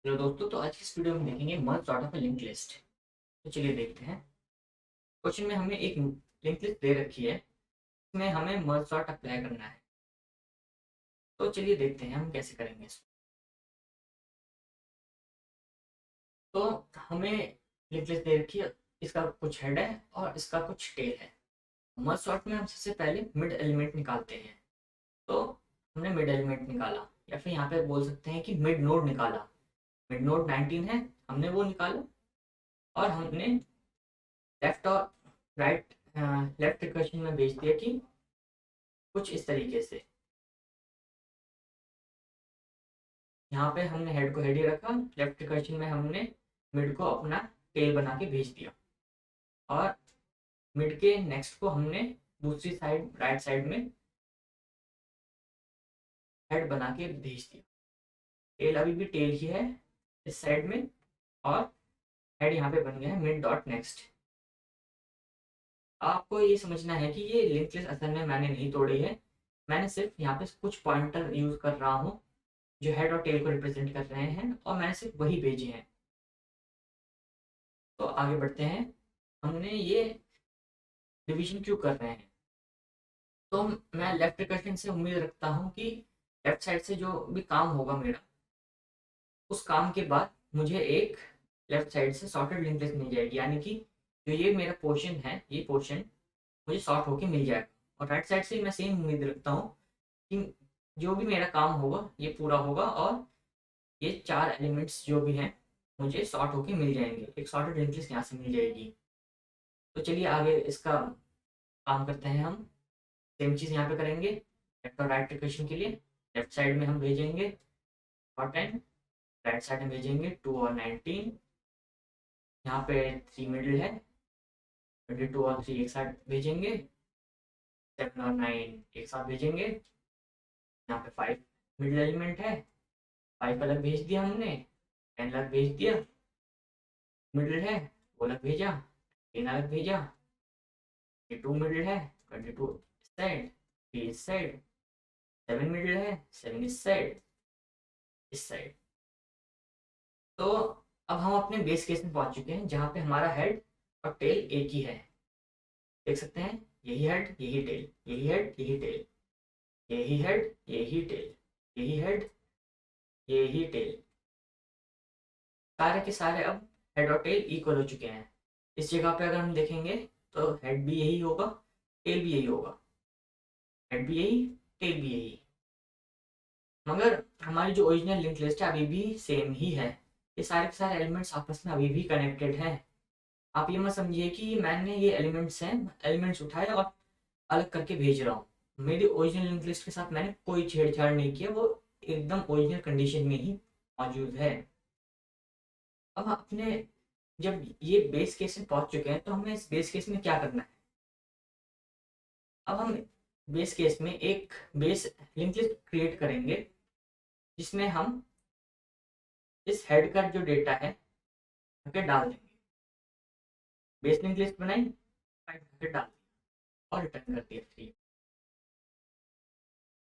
Hello दोस्तों, तो आज की इस वीडियो में देखेंगे merge sort of link list. तो चलिए देखते हैं। क्वेश्चन में हमें एक लिंक लिस्ट दे रखी है, इसमें हमें मर्ज सॉर्ट अप्लाई करना है। तो चलिए देखते हैं हम कैसे करेंगे इसको। तो हमें लिंक लिस्ट दे रखी है, इसका कुछ हेड है और इसका कुछ टेल है। मर्ज सॉर्ट में हम सबसे पहले मिड एलिमेंट निकालते हैं। तो हमने मिड एलिमेंट निकाला, या फिर यहाँ पे बोल सकते हैं कि मिड नोड निकाला। मिड नोड 19 है, हमने वो निकाला। और हमने लेफ्ट और राइट लेफ्ट रिकर्शन में भेज दिया कि कुछ इस तरीके से। यहाँ पे हमने हेड को हेड ही रखा, लेफ्ट रिकर्शन में हमने मिड को अपना टेल बना के भेज दिया। और मिड के नेक्स्ट को हमने दूसरी साइड राइट साइड में हेड बना के भेज दिया। टेल अभी भी टेल ही है इस साइड में, और हेड यहाँ पे बन गया है मिड डॉट नेक्स्ट। आपको ये समझना है कि ये लिंक लिस्ट असल में मैंने नहीं तोड़ी है, मैंने सिर्फ यहाँ पे कुछ पॉइंटर यूज कर रहा हूँ जो हेड और टेल को रिप्रेजेंट कर रहे हैं, और मैंने सिर्फ वही भेजे हैं। तो आगे बढ़ते हैं। हमने ये डिवीजन क्यों कर रहे हैं? तो मैं लेफ्ट रिकर्शन से उम्मीद रखता हूँ कि लेफ्ट साइड से जो भी काम होगा मेरा, उस काम के बाद मुझे एक लेफ्ट साइड से सॉर्टेड लिंक लिस्ट मिल जाएगी, यानी कि जो ये मेरा पोर्शन है, ये पोर्शन मुझे सॉर्ट होके मिल जाएगा। और राइट साइड से मैं सेम उम्मीद रखता हूँ कि जो भी मेरा काम होगा ये पूरा होगा, और ये चार एलिमेंट्स जो भी हैं मुझे सॉर्ट होके मिल जाएंगे, एक सॉर्टेड लिंक लिस्ट यहाँ से मिल जाएगी। तो चलिए आगे इसका काम करते हैं हम। सेम चीज़ यहाँ पे करेंगे। लेफ्ट और राइट इक्वेशन के लिए लेफ्ट साइड में हम भेजेंगे और 10, राइट साइड में भेजेंगे 2 और 19। यहाँ पे 3 मिडिल है, 22 और 3 एक साथ भेजेंगे। 7 और 9 एक साथ भेजेंगे। यहाँ पे 5 मिडिल एलिमेंट है, 5 अलग भेज दिया हमने, 10 अलग भेज दिया। मिडिल है वो अलग भेजा, 10 अलग भेजा। ये 2 मिडिल है, 22 इस साइड, 3 इस साइड। 7 मिडिल है, 7 इस साइड, इस साइड। तो अब हम अपने बेस केस में पहुंच चुके हैं, जहां पे हमारा हेड और टेल एक ही है। देख सकते हैं, यही हेड यही टेल, यही हेड यही टेल, यही हेड यही टेल, यही हेड यही टेल। सारे के सारे अब हेड और टेल इक्वल हो चुके हैं। इस जगह पे अगर हम देखेंगे तो हेड भी यही होगा, टेल भी यही होगा। हेड भी यही, टेल भी यही। मगर हमारी जो ओरिजिनल लिंक लिस्ट है अभी भी सेम ही है। ये सारे के सारे एलिमेंट्स आपस में अभी भी कनेक्टेड हैं। आप ये मत समझिए कि मैंने ये एलिमेंट्स हैं, एलिमेंट्स उठाए और अलग करके भेज रहा हूँ। मेरी ओरिजिनल लिंक लिस्ट के साथ मैंने कोई छेड़छाड़ नहीं किया, वो एकदम ओरिजिनल कंडीशन में ही मौजूद है। अब अपने जब ये बेस केस में पहुंच चुके हैं, तो हमें इस बेस केस में क्या करना है? अब हम बेस केस में एक बेस लिंक लिस्ट क्रिएट करेंगे, जिसमें हम इस हेड का जो डेटा है करके डाल देंगे। बेस लिंक लिस्ट बनाई, करके डाल दिया और रिटर्न कर दिया 3।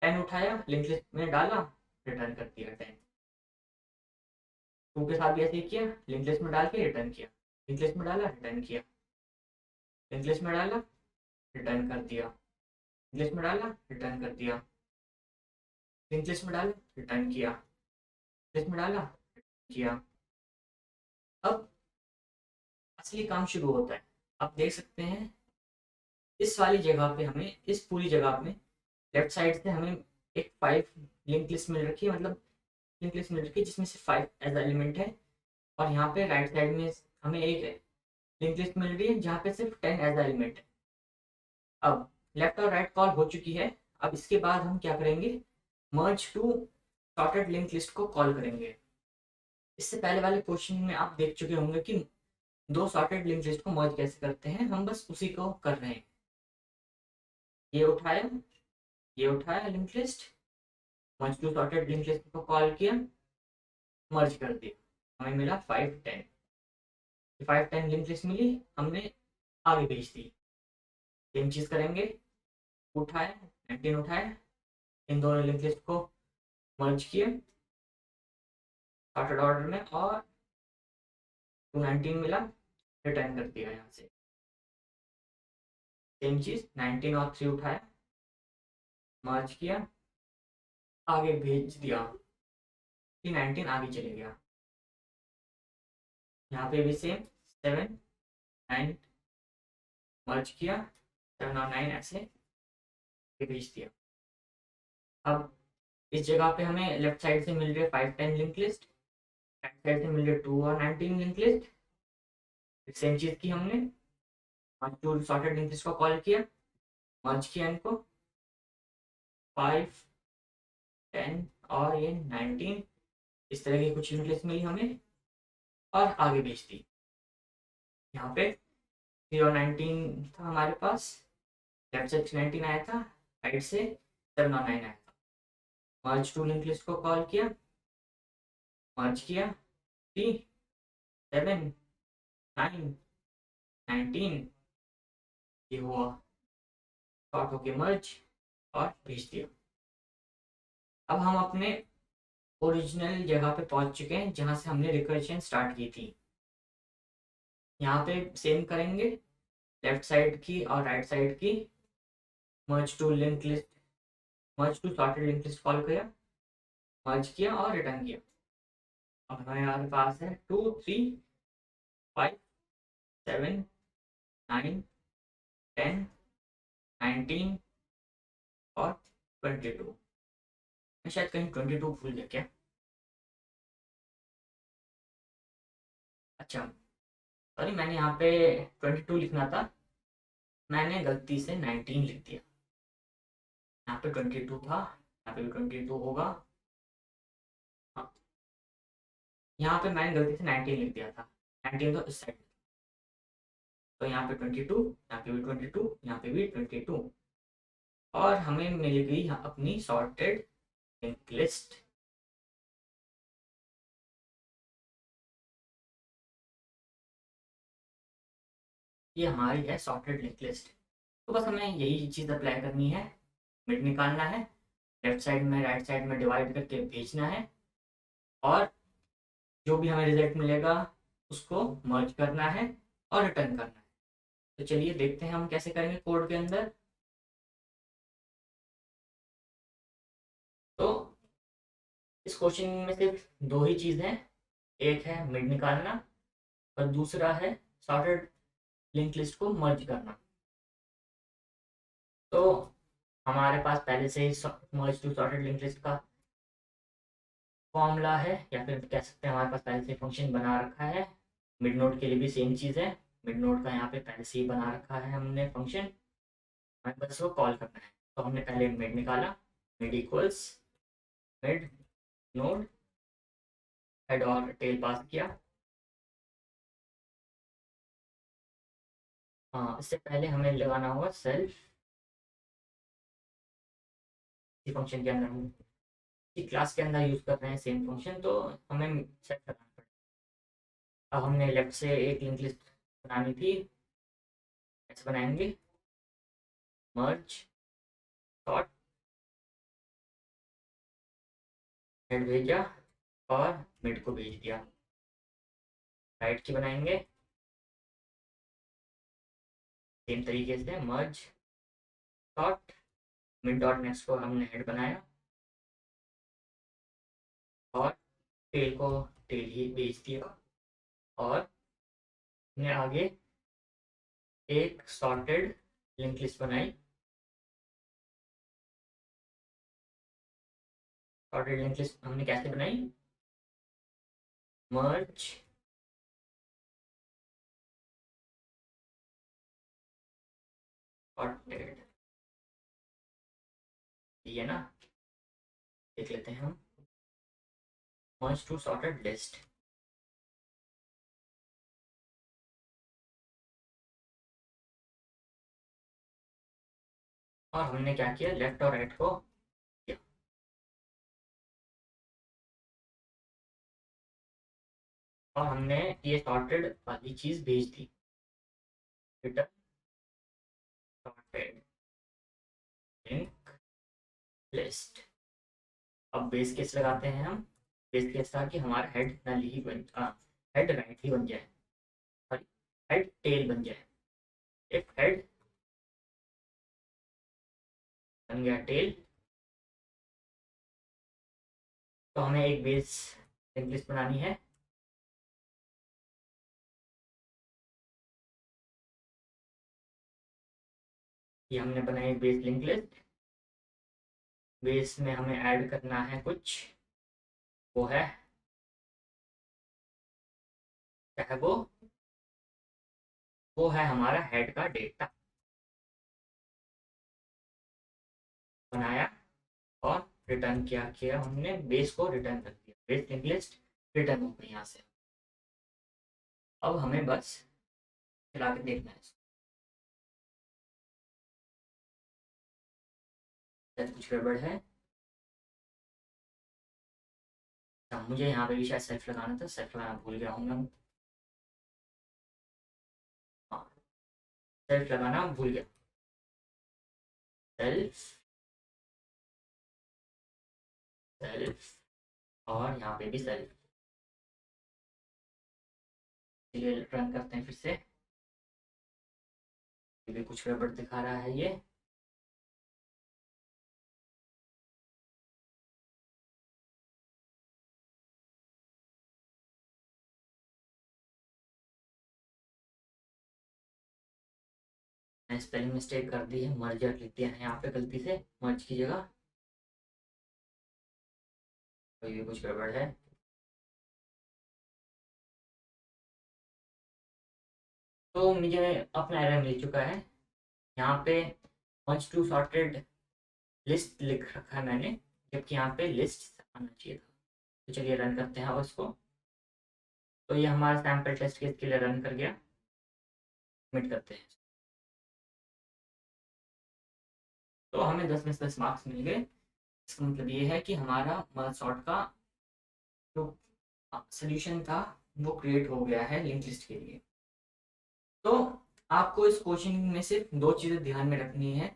10 उठाया, लिंक लिस्ट में डाला, रिटर्न कर दिया 10। 2 के साथ भी ऐसे ही किया, लिंक लिस्ट में डाल के रिटर्न किया, लिंक लिस्ट में डाला रिटर्न किया, लिंक लिस्ट में डाला रिटर्न कर दिया, लिंक लिस्ट में डाला रिटर्न कर दिया, लिंक लिस्ट में डाला रिटर्न किया, लिस्ट में डाला किया। अब असली काम शुरू होता है। आप देख सकते हैं, इस वाली जगह पे हमें, इस पूरी जगह में लेफ्ट साइड से हमें एक 5 लिंक लिस्ट मिल रखी है, मतलब लिंक लिस्ट मिल रखी है जिसमें से 5 एज एलिमेंट है। और यहाँ पे राइट साइड में हमें एक लिंक लिस्ट मिल रही है जहाँ पे सिर्फ 10 एज एलिमेंट है। अब लेफ्ट और राइट कॉल हो चुकी है। अब इसके बाद हम क्या करेंगे? मर्ज टू सॉर्टेड लिंक लिस्ट को कॉल करेंगे। इससे पहले वाले क्वेश्चन में आप देख चुके होंगे कि दो सॉर्टेड लिंक लिस्ट को मर्ज कैसे करते हैं, हम बस उसी को कर रहे हैं। ये उठाया, ये उठाया link list, merge two sorted link list को कॉल किया, मर्ज कर दिया, हमें मिला 5 10। 5 10 लिंक लिस्ट मिली, हमने आगे भेज दी। सेम चीज करेंगे, उठाया 19 उठाया, इन दोनों लिंक लिस्ट को मर्ज किया, सॉर्टेड ऑर्डर में, और 219 मिला, रिटर्न कर दिया यहाँ से। सेम चीज 19 और 3 उठाया, मर्ज किया, आगे भेज दिया, 19 आगे चले गया। यहाँ पे भी सेम 7 9 मर्ज किया, 7 और 9 ऐसे भेज दिया। अब इस जगह पे हमें लेफ्ट साइड से मिल रही है 5 10 लिंक लिस्ट, राइट साइड से मिल रही है 2 और 19 लिंक लिस्ट। सेम चीज की हमने टू सॉर्टेड लिंक लिस्ट को कॉल किया, मर्ज किया इनको, 5 10 और ये 19, इस तरह की कुछ लिंक लिस्ट मिली हमें और आगे भेज दी। यहाँ पे 3 और 19 था हमारे पास, लेफ्ट से 19 आया था, राइट से 7 और 9 आया था। मर्ज टू लिंक लिस्ट को कॉल किया, मर्ज किया, 3 7 9 19, ये हुआ शॉर्ट होके मर्ज और भेज दिया। अब हम अपने ओरिजिनल जगह पे पहुंच चुके हैं जहां से हमने रिकर्शन स्टार्ट की थी। यहाँ पे सेम करेंगे, लेफ्ट साइड की और राइट साइड की merge two link list, merge two sorted link list call किया, मर्ज किया और रिटर्न किया। अब हमारे पास है 2 3 5 7 9 10 19 और 22। मैं शायद कहीं 22 भूल गया क्या? अच्छा सॉरी, मैंने यहाँ पे 22 लिखना था, मैंने गलती से 19 लिख दिया। यहाँ पे 22 था, यहाँ पे भी 22 होगा। हाँ, यहाँ पे मैंने गलती से 19 लिख दिया था, 19 तो इस साइड, तो यहाँ पे 22, यहाँ पे भी 22, यहाँ पे भी 22, और हमें मिल गई यहाँ अपनी सॉर्टेड लिंक लिस्ट। ये हमारी है सॉर्टेड लिंक लिस्ट। तो बस हमें यही चीज़ अप्लाई करनी है, मिड निकालना है, लेफ्ट साइड में राइट साइड में डिवाइड करके भेजना है, और जो भी हमें रिजल्ट मिलेगा उसको मर्ज करना है और रिटर्न करना है। तो चलिए देखते हैं हम कैसे करेंगे कोड के अंदर। तो इस क्वेश्चन में सिर्फ दो ही चीज़ हैं, एक है मिड निकालना और दूसरा है सॉर्टेड लिंक लिस्ट को मर्ज करना। तो हमारे पास पहले से ही मर्ज टू सॉर्टेड लिंक लिस्ट का फॉर्मूला है, या फिर कह सकते हैं हमारे पास पहले से फंक्शन बना रखा है। मिड नोड के लिए भी सेम चीज़ है, मिड नोड का यहाँ पे पहले से ही बना रखा है हमने फंक्शन, हमें बस इसको कॉल करना है। तो हमने पहले मिड निकाला, mid equals mid node, head और टेल पास किया। हाँ, इससे पहले हमें लगाना होगा सेल्फ, इसी फंक्शन के अंदर हम इसी क्लास के अंदर यूज कर रहे हैं सेम फंक्शन, तो हमें सेट करना पड़ेगा। अब हमने लेफ्ट से एक लिंक लिस्ट बनानी थी, ऐसे बनाएंगे, मर्ज डॉट हेड भेजा और मिड को भेज दिया। राइट की बनाएंगे सेम तरीके से, मर्ज डॉट मिड डॉट नेक्स्ट को हमने हेड बनाया और टेल को टेल ही भेज दिया, और हमने आगे एक सॉर्टेड लिंक लिस्ट बनाई। सॉर्टेड लिंक लिस्ट हमने कैसे बनाई, मर्ज सॉर्टेड, ये ना, देख लेते हैं हम, मर्ज टू सॉर्टेड लिस्ट। और हमने क्या किया, लेफ्ट और राइट को किया, और हमने ये सॉर्टेड वाली चीज भेज दी, रिटर्न सॉर्टेड लिंक लिस्ट। अब बेस केस लगाते हैं हम, बेस केस था कि हमारा हेड नल ही बन हेड राइट ही बन जाए, सॉरी हेड टेल बन जाए। इफ हेड बन गया टेल, तो हमें एक बेस लिंक लिस्ट बनानी है। ये हमने बनाई बेस लिंक लिस्ट। बेस में हमें ऐड करना है कुछ, वो है, क्या है वो है हमारा हेड का डेटा। बनाया और रिटर्न किया किया हमने बेस को रिटर्न कर दिया, बेस लिंक लिस्ट रिटर्न हो गई यहाँ से। अब हमें बस चला के देखना है, शायद कुछ गड़बड़ है। अच्छा, मुझे यहाँ पे भी शायद सेल्फ लगाना था, सेल्फ लगाना भूल गया हूँ मैं। हाँ, सेल्फ लगाना भूल गया। सेल्फ, सेल्फ, और यहाँ पे भी सेल्फ। चलिए रन करते हैं फिर से। ये भी कुछ गड़बड़ दिखा रहा है ये। मैंने स्पेलिंग मिस्टेक कर दी है, मर्जर लिख दिया है यहाँ पे गलती से, मर्ज की जगह। तो ये कुछ गड़बड़ है। तो मुझे अपना एरर मिल चुका है। यहाँ पे मर्ज टू सॉर्टेड लिस्ट लिख रखा है मैंने, जबकि यहाँ पे लिस्ट आना चाहिए था। तो चलिए रन करते हैं उसको। तो ये हमारा सैम्पल टेस्ट केस के लिए रन कर गया। सबमिट करते हैं। तो हमें 10 में से 10 मार्क्स मिल गए। इसका मतलब ये है कि हमारा मर्ज सॉर्ट का जो सोल्यूशन था वो क्रिएट हो गया है लिंक लिस्ट के लिए। तो आपको इस क्वेश्चन में सिर्फ दो चीज़ें ध्यान में रखनी है।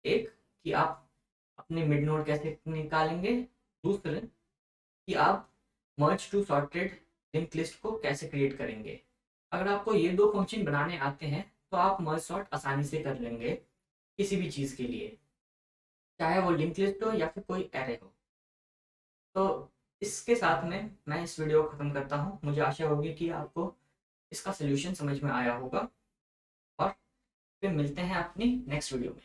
एक, कि आप अपने मिड नोड कैसे निकालेंगे। दूसरे, कि आप मर्ज टू सॉर्टेड लिंक लिस्ट को कैसे क्रिएट करेंगे। अगर आपको ये दो फंक्शन बनाने आते हैं तो आप मर्ज सॉर्ट आसानी से कर लेंगे किसी भी चीज़ के लिए, चाहे वो लिंक लिस्ट हो या फिर कोई एरे हो। तो इसके साथ में मैं इस वीडियो को ख़त्म करता हूँ। मुझे आशा होगी कि आपको इसका सोल्यूशन समझ में आया होगा, और फिर मिलते हैं अपनी नेक्स्ट वीडियो में।